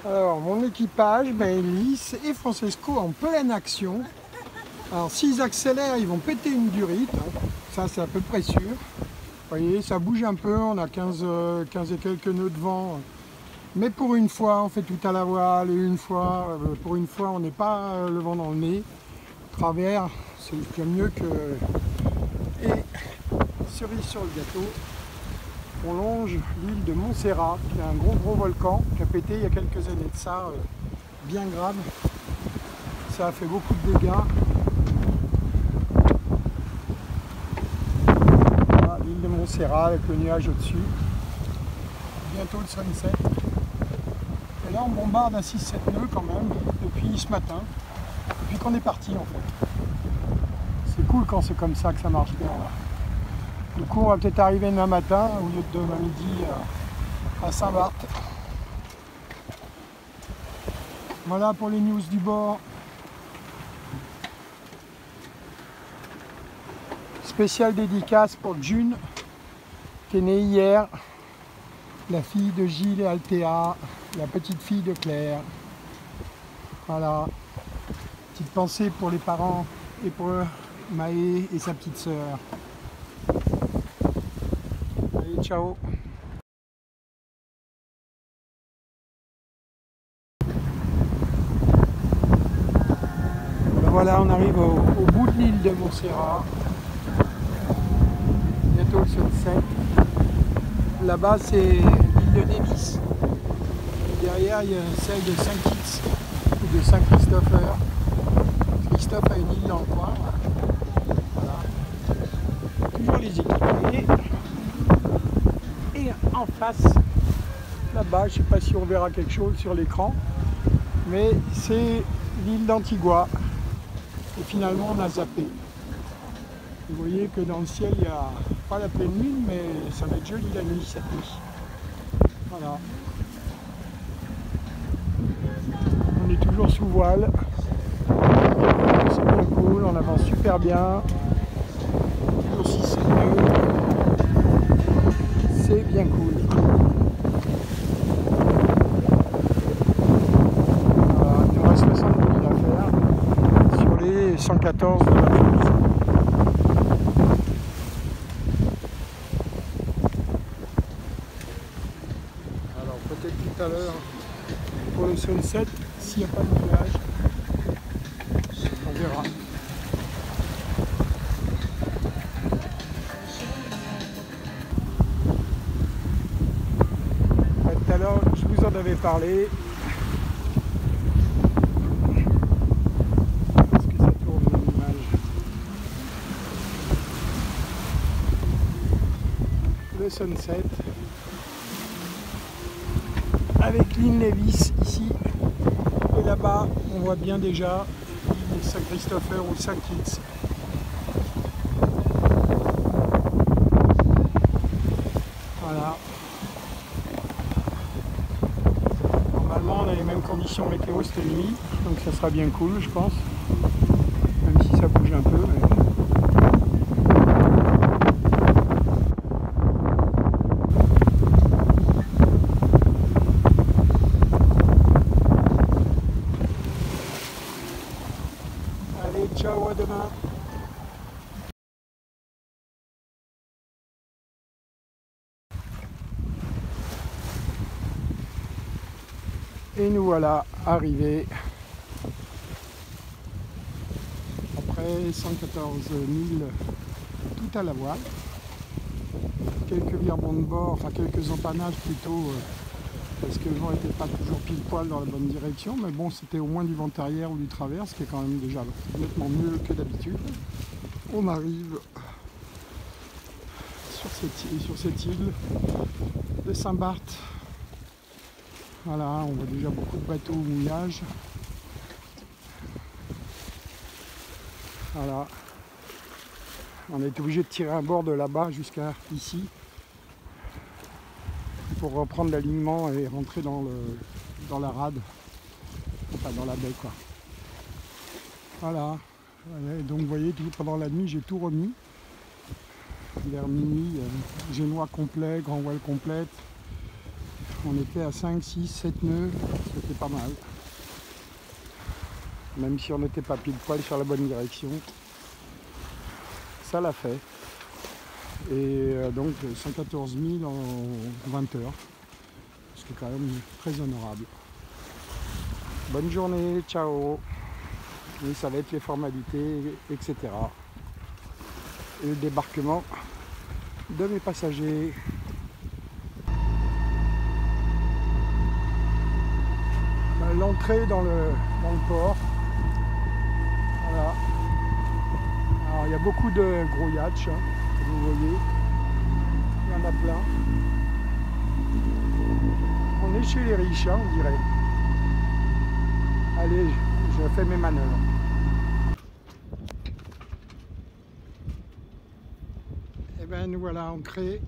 Alors, mon équipage, Ellis et Francesco en pleine action. Alors, s'ils accélèrent, ils vont péter une durite. Ça, c'est à peu près sûr. Vous voyez, ça bouge un peu. On a 15 et quelques nœuds de vent. Mais pour une fois, on fait tout à la voile. Et pour une fois, on n'est pas le vent dans le nez. Travers, c'est bien mieux que... Et cerise sur le gâteau, on longe l'île de Montserrat, qui est un gros volcan qui a pété il y a quelques années de ça, bien grave. Ça a fait beaucoup de dégâts. Voilà, l'île de Montserrat avec le nuage au-dessus. Bientôt le sunset. Et là on bombarde à 6-7 nœuds quand même, depuis ce matin, depuis qu'on est parti en fait. C'est cool quand c'est comme ça que ça marche bien là. Du coup, on va peut-être arriver demain matin au lieu de demain midi à Saint-Barth. Voilà pour les news du bord. Spéciale dédicace pour June, qui est née hier, la fille de Gilles et Althea, la petite fille de Claire. Voilà. Petite pensée pour les parents et pour Maë et sa petite sœur. Allez, ciao. Ben voilà, on arrive au bout de l'île de Montserrat. Bientôt le sunset. Là-bas, c'est l'île de Nevis. Derrière, il y a celle de Saint-Kitts ou de Saint-Christopher. Christophe a une île dans le coin. Voilà. Toujours les équipiers. Et en face, là-bas, je ne sais pas si on verra quelque chose sur l'écran, mais c'est l'île d'Antigua. Et finalement, on a zappé. Vous voyez que dans le ciel, il n'y a pas la pleine lune, mais ça va être joli la nuit, cette nuit. Voilà. On est toujours sous voile. C'est bien cool, on avance super bien. Toujours 6 nœuds. C'est bien cool. Voilà, il nous reste 60 minutes à faire sur les 114 de la course. Alors peut-être tout à l'heure pour le sunset, s'il n'y a pas de nuage, on verra. Tout à l'heure, je vous en avais parlé. Est-ce que ça tourne l'image? Le sunset. Avec l'île Nevis ici. Et là-bas, on voit bien déjà l'île Saint-Christopher ou Saint-Kitts. Voilà. Normalement, on a les mêmes conditions météo cette nuit, donc ça sera bien cool, je pense. Même si ça bouge un peu. Mais... Allez, ciao, à demain. Et nous voilà arrivés après 114 000 tout à la voile. Quelques virebons de bord, enfin quelques empannages plutôt, parce que le vent n'était pas toujours pile poil dans la bonne direction, mais bon, c'était au moins du vent arrière ou du travers, ce qui est quand même déjà nettement mieux que d'habitude. On arrive sur cette île de Saint-Barth. Voilà, on voit déjà beaucoup de bateaux au mouillage. Voilà. On a été obligé de tirer un bord de là-bas jusqu'à ici pour reprendre l'alignement et rentrer dans la rade, enfin dans la baie quoi. Voilà. Donc vous voyez, pendant la nuit j'ai tout remis. Vers minuit, génois complet, grand voile complète. On était à 5, 6, 7 nœuds, c'était pas mal. Même si on n'était pas pile poil sur la bonne direction, ça l'a fait. Et donc 114 000 en 20 heures, ce qui est quand même très honorable. Bonne journée, ciao. Et ça va être les formalités, etc. Et le débarquement de mes passagers. L'entrée dans le port. Voilà. Alors il y a beaucoup de gros yachts, hein, comme vous voyez. Il y en a plein. On est chez les riches, hein, on dirait. Allez, je fais mes manœuvres. Et bien nous voilà entrés.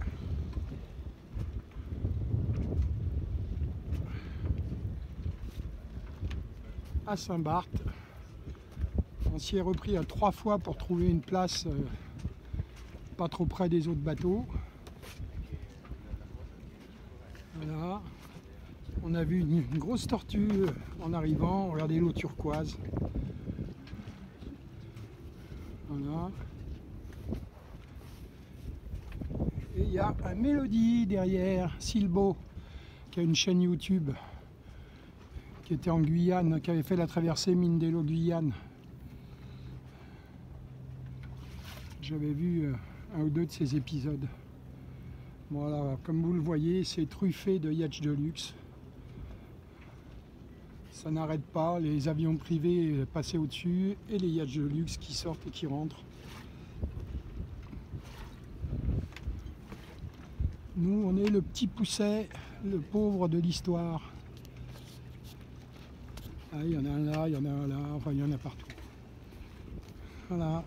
À Saint-Barth. On s'y est repris à 3 fois pour trouver une place pas trop près des autres bateaux. Voilà. On a vu une grosse tortue en arrivant. Regardez l'eau turquoise. Voilà. Et il y a un Mélodie derrière, Silbo, qui a une chaîne YouTube, qui était en Guyane, qui avait fait la traversée Mindelo-Guyane. J'avais vu un ou deux de ces épisodes. Voilà, comme vous le voyez, c'est truffé de yachts de luxe. Ça n'arrête pas, les avions privés passaient au-dessus et les yachts de luxe qui sortent et qui rentrent. Nous, on est le petit pousset, le pauvre de l'histoire. Ah, il y en a un là, il y en a un là, enfin il y en a partout. Voilà.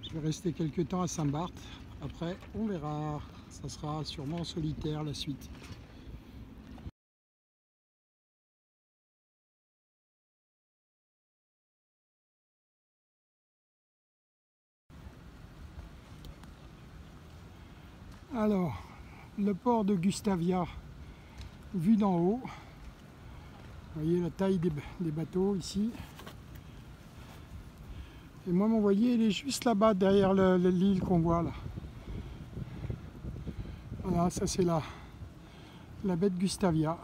Je vais rester quelques temps à Saint-Barth. Après, on verra. Ça sera sûrement en solitaire la suite. Alors, le port de Gustavia, vu d'en haut. Vous voyez la taille des bateaux ici. Et moi, mon voilier, il est juste là-bas, derrière l'île qu'on voit là. Voilà, ça c'est la baie de Gustavia.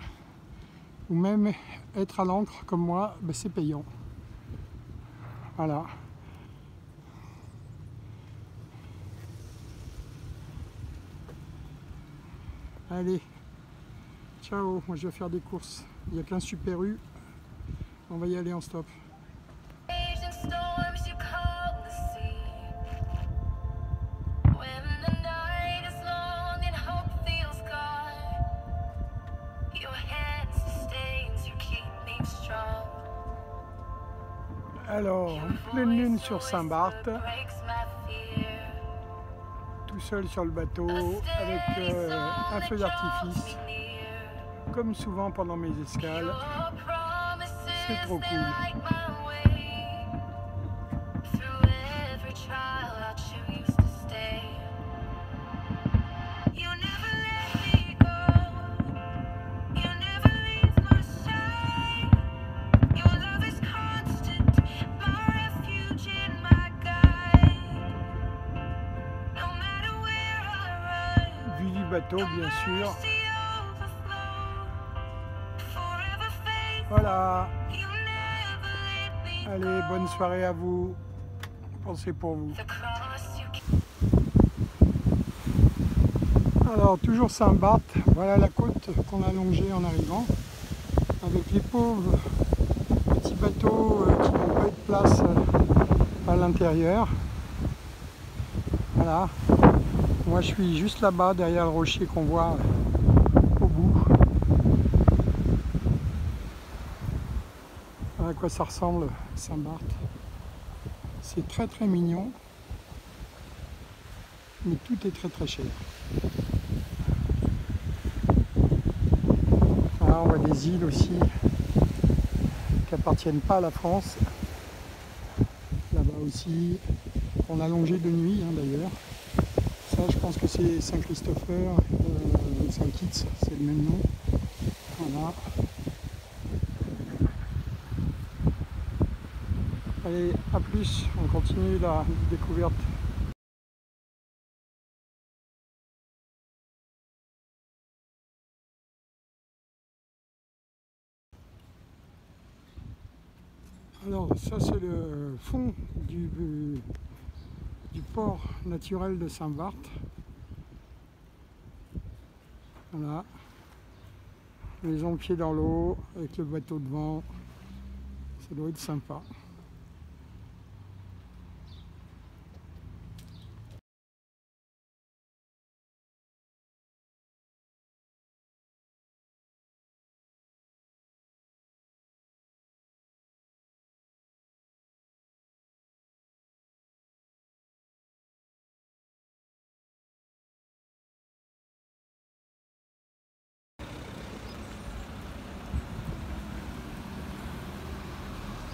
Ou même être à l'ancre comme moi, ben, c'est payant. Voilà. Allez, ciao, moi je vais faire des courses. Il n'y a qu'un Super U, on va y aller en stop. Alors, en pleine lune sur Saint-Barth, tout seul sur le bateau, avec un feu d'artifice, comme souvent pendant mes escales. C'est trop cool. Vue du bateau, bien sûr. Voilà. Allez, bonne soirée à vous. Pensez pour vous. Alors, toujours Saint-Barth. Voilà la côte qu'on a longée en arrivant. Avec les pauvres petits bateaux qui n'ont pas eu de place à l'intérieur. Voilà. Moi, je suis juste là-bas, derrière le rocher qu'on voit au bout. Voilà à quoi ça ressemble, Saint-Barth. C'est très très mignon, mais tout est très très cher. Là, on voit des îles aussi qui n'appartiennent pas à la France. Là-bas aussi, on a longé de nuit hein, d'ailleurs. Ça, je pense que c'est Saint-Christopher, Saint-Kitts, c'est le même nom. Voilà. Allez, à plus, on continue la découverte. Alors ça c'est le fond du port naturel de Saint-Barth. Voilà. Maison pied dans l'eau, avec le bateau devant. Ça doit être sympa.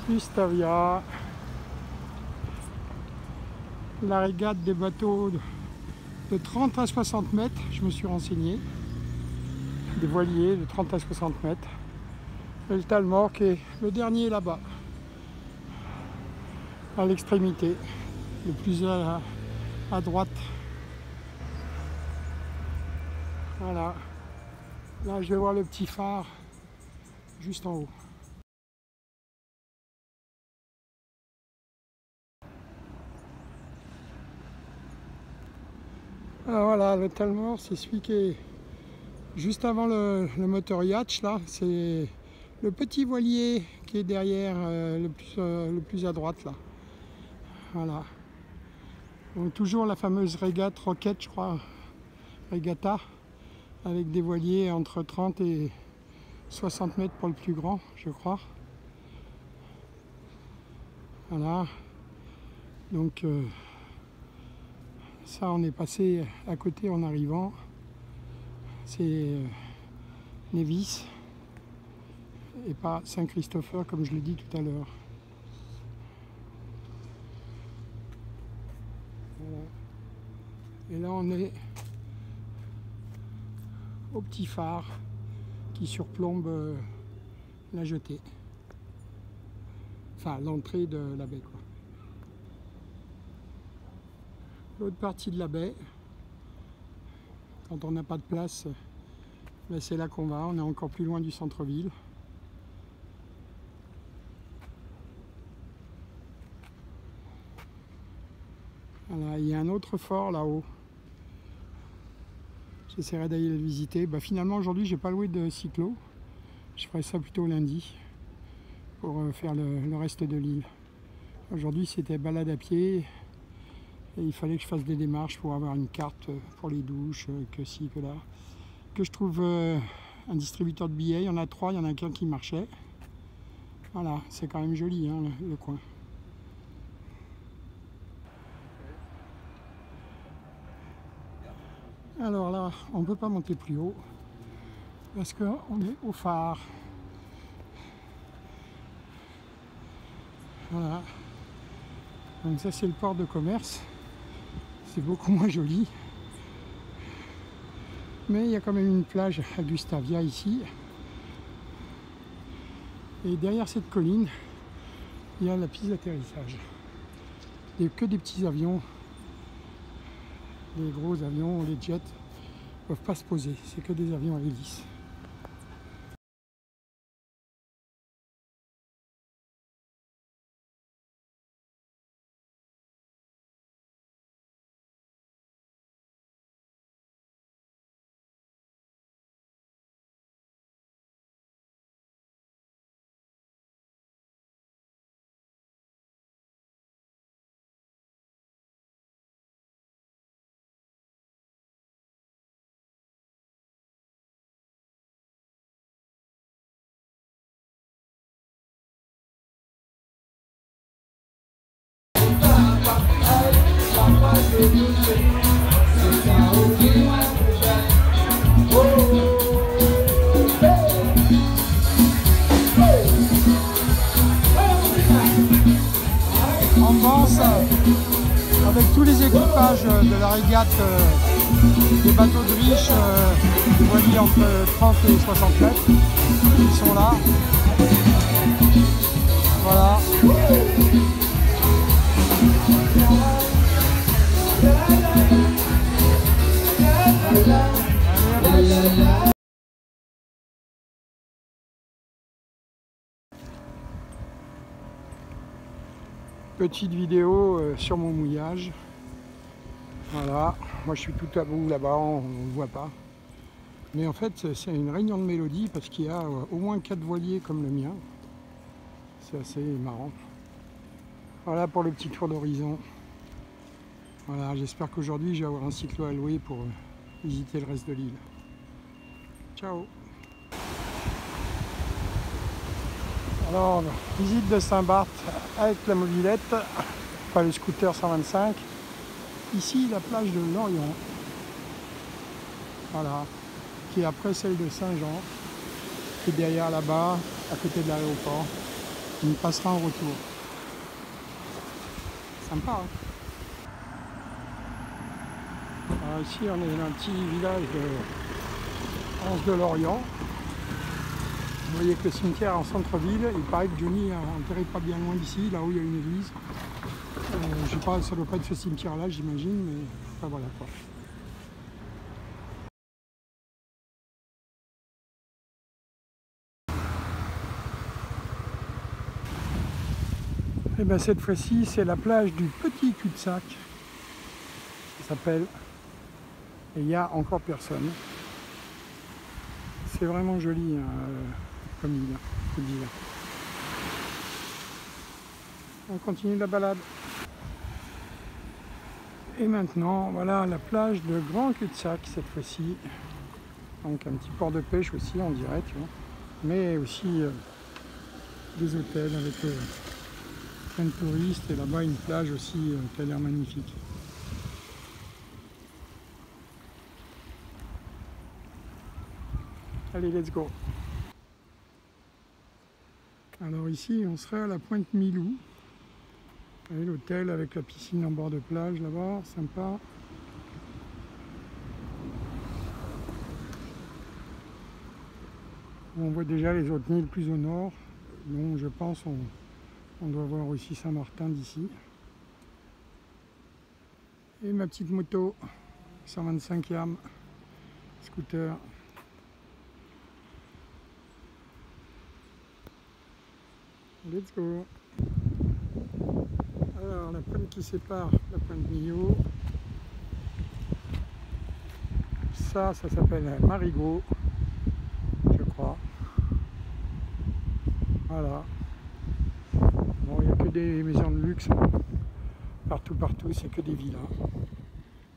Gustavia, la régate des bateaux de 30 à 60 mètres, je me suis renseigné, des voiliers de 30 à 60 mètres, et le Talmor qui est le dernier là-bas, à l'extrémité, le plus à droite. Voilà, là je vais voir le petit phare juste en haut. Alors voilà, le Talmor, c'est celui qui est juste avant le moteur yacht, là, c'est le petit voilier qui est derrière, le plus à droite, là. Voilà. Donc toujours la fameuse régate Roquette, je crois, Regatta, avec des voiliers entre 30 et 60 mètres pour le plus grand, je crois. Voilà. Donc ça, on est passé à côté en arrivant. C'est Nevis et pas Saint-Christopher comme je l'ai dit tout à l'heure. Voilà. Et là, on est au petit phare qui surplombe la jetée. Enfin, l'entrée de la baie, quoi. L'autre partie de la baie, quand on n'a pas de place, ben c'est là qu'on va, on est encore plus loin du centre-ville. Voilà, il y a un autre fort là-haut. J'essaierai d'aller le visiter. Ben, finalement aujourd'hui j'ai pas loué de cyclo, je ferai ça plutôt lundi pour faire le reste de l'île. Aujourd'hui c'était balade à pied. Et il fallait que je fasse des démarches pour avoir une carte pour les douches, que ci, que là. Que je trouve un distributeur de billets, il y en a 3, il y en a qu'un qui marchait. Voilà, c'est quand même joli hein, le coin. Alors là, on ne peut pas monter plus haut parce qu'on est au phare. Voilà. Donc ça c'est le port de commerce. C'est beaucoup moins joli, mais il y a quand même une plage à Gustavia ici, et derrière cette colline il y a la piste d'atterrissage. Il n'y a que des petits avions, les gros avions, les jets ne peuvent pas se poser, c'est que des avions à hélice. On pense à avec tous les équipages de la régate des bateaux de riche voiliers entre 30 et 60 mètres. Ils sont là. Voilà. Petite vidéo sur mon mouillage. Voilà, moi je suis tout à bout là-bas, on ne voit pas. Mais en fait c'est une réunion de mélodie parce qu'il y a au moins 4 voiliers comme le mien. C'est assez marrant. Voilà pour le petit tour d'horizon. Voilà, j'espère qu'aujourd'hui je vais avoir un cyclo à louer pour visiter le reste de l'île. Ciao. Alors, visite de Saint-Barth avec la mobilette, enfin le scooter 125. Ici, la plage de Lorient, voilà, qui est après celle de Saint-Jean, qui est derrière là-bas, à côté de l'aéroport. On y passera en retour. Sympa, hein? Alors ici, on est dans un petit village de Anse de Lorient. Vous voyez que le cimetière est en centre-ville. Il paraît que Johnny a enterré pas bien loin d'ici, là où il y a une église. Je sais pas, ça ne doit pas être ce cimetière-là, j'imagine, mais enfin, voilà quoi. Et bien cette fois-ci, c'est la plage du Petit Cul-de-Sac. Ça s'appelle. Et il n'y a encore personne. C'est vraiment joli hein, comme île, faut dire. On continue la balade. Et maintenant, voilà la plage de Grand Cul-de-Sac cette fois-ci. Donc un petit port de pêche aussi, on dirait, tu vois. Mais aussi des hôtels avec plein de touristes. Et là-bas, une plage aussi qui a l'air magnifique. Allez, let's go. Alors ici, on serait à la Pointe Milou. L'hôtel avec la piscine en bord de plage là-bas, sympa. On voit déjà les autres îles plus au nord. Donc je pense on doit voir aussi Saint-Martin d'ici. Et ma petite moto, 125e, scooter. Let's go. Alors la pointe qui sépare la pointe Millau, ça s'appelle Marigot, je crois. Voilà. Bon, il n'y a que des maisons de luxe, hein. Partout, c'est que des villas.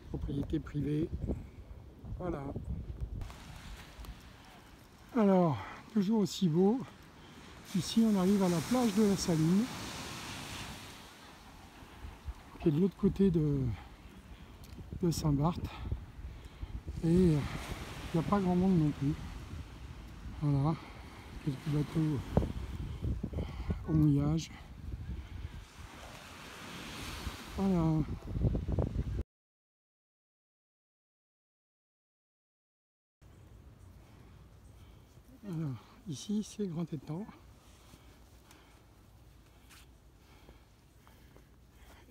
Propriété privée. Voilà. Alors, toujours aussi beau. Ici, on arrive à la plage de la Saline, qui est de l'autre côté de Saint-Barth. Et il n'y a pas grand monde non plus. Voilà, quelques bateaux au mouillage. Voilà. Alors, ici, c'est Grand Étang.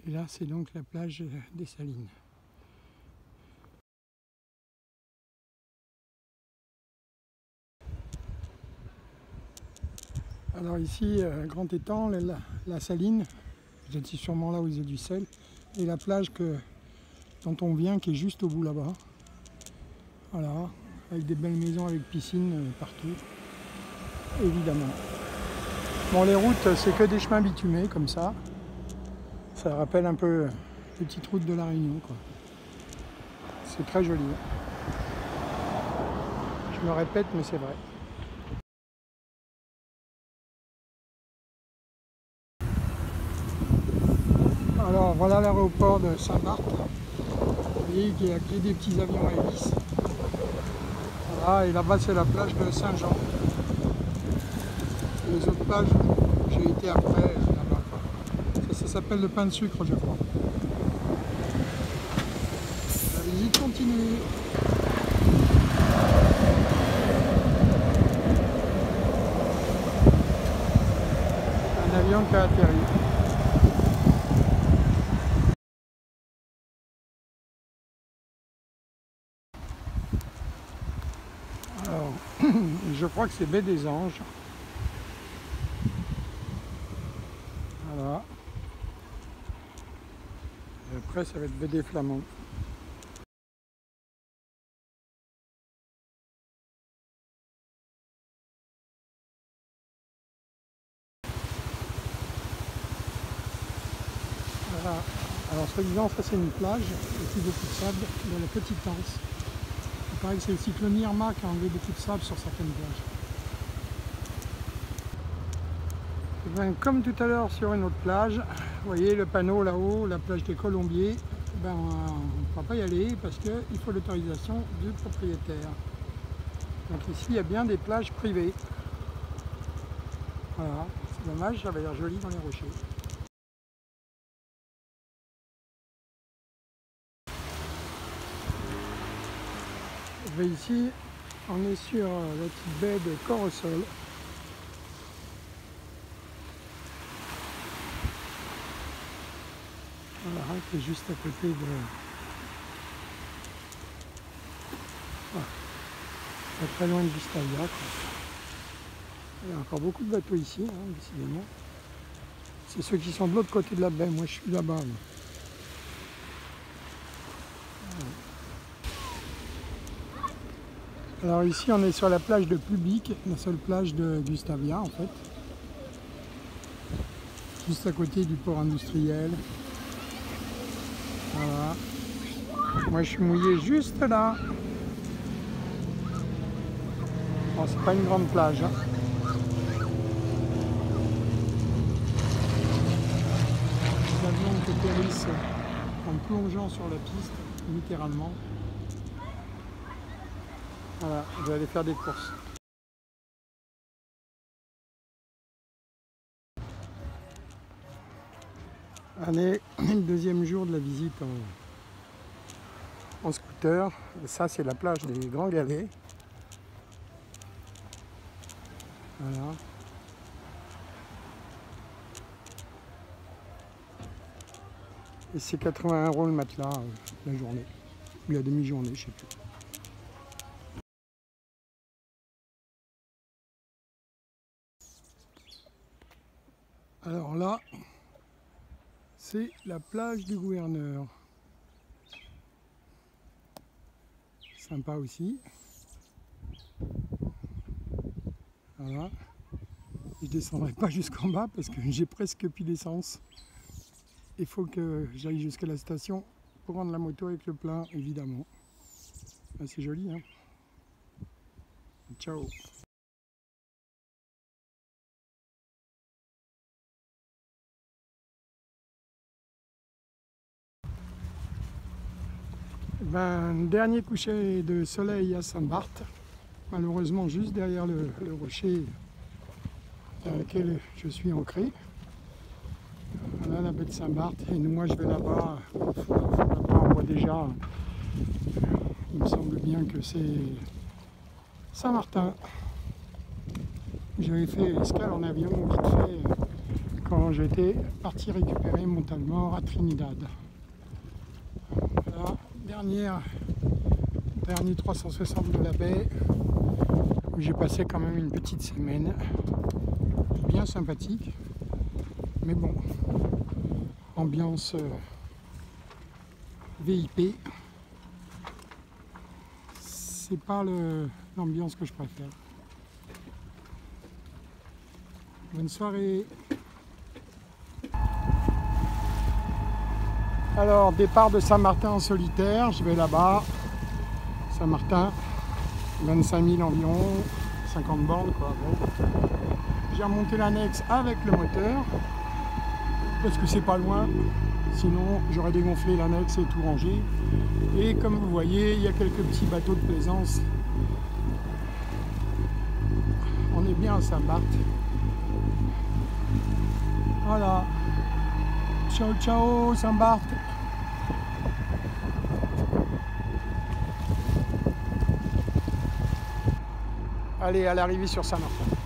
Et là, c'est donc la plage des Salines. Alors ici, Grand Étang, la Saline, vous êtes sûrement là où il y a du sel, et la plage dont on vient, qui est juste au bout là-bas. Voilà, avec des belles maisons avec piscine partout, évidemment. Bon, les routes, c'est que des chemins bitumés, comme ça. Ça rappelle un peu les petites routes de la Réunion, quoi. C'est très joli. Je me répète, mais c'est vrai. Alors voilà l'aéroport de Saint-Barth. Vous voyez qu'il y a des petits avions à hélice. Voilà, et là-bas c'est la plage de Saint-Jean. Les autres plages, j'ai été après là-bas. Ça s'appelle le pain de sucre, je crois. visite continue. Un avion qui a atterri. Alors, je crois que c'est Baie des Anges. Voilà. Et après, ça va être Baie des Flamands. Voilà. Alors, soi-disant, ça c'est une plage, il y a beaucoup de sable dans la petite Anse. Il paraît que c'est le cyclone Irma qui a enlevé beaucoup de sable sur certaines plages. Et bien, comme tout à l'heure sur une autre plage, vous voyez le panneau là-haut, la plage des Colombiers, ben, on ne pourra pas y aller parce qu'il faut l'autorisation du propriétaire. Donc ici, il y a bien des plages privées. Voilà, c'est dommage, ça va l'air joli dans les rochers. Et ici, on est sur la petite baie de Corosol. Voilà, qui est juste à côté de... Ah, pas très loin de Gustavia. Il y a encore beaucoup de bateaux ici, hein, décidément. C'est ceux qui sont de l'autre côté de la baie, moi je suis là-bas. Là. Alors ici on est sur la plage de Public, la seule plage de Gustavia en fait. Juste à côté du port industriel. Voilà. Moi je suis mouillé juste là. Bon, c'est pas une grande plage. Hein. Les avions qui atterrissent en plongeant sur la piste, littéralement. Voilà, je vais aller faire des courses. Allez, le deuxième jour de la visite en scooter. Et ça, c'est la plage des Grands Galets. Voilà. Et c'est 81 € le matelas la journée, ou la demi-journée, je ne sais plus. Alors là, c'est la plage du Gouverneur. Sympa aussi. Voilà. Je ne descendrai pas jusqu'en bas parce que j'ai presque plus d'essence. Il faut que j'aille jusqu'à la station pour rendre la moto avec le plein, évidemment. Ah, c'est joli, hein. Ciao. Ben, dernier coucher de soleil à Saint-Barth, malheureusement juste derrière le rocher dans lequel je suis ancré. Voilà la baie de Saint-Barth, et moi je vais là-bas, on voit déjà, il me semble bien que c'est Saint-Martin. J'avais fait escale en avion vite fait quand j'étais parti récupérer mon Talmor à Trinidad. Voilà. Dernier 360 de la baie, où j'ai passé quand même une petite semaine, bien sympathique, mais bon, ambiance VIP, c'est pas l'ambiance que je préfère. Bonne soirée. Alors, départ de Saint-Martin en solitaire, je vais là-bas. Saint-Martin, 25 000 environ, 50 bornes quoi. Bon. J'ai remonté l'annexe avec le moteur, parce que c'est pas loin, sinon j'aurais dégonflé l'annexe et tout rangé. Et comme vous voyez, il y a quelques petits bateaux de plaisance. On est bien à Saint-Barth. Voilà. Ciao ciao Saint-Barth. Allez, à l'arrivée sur Saint-Martin.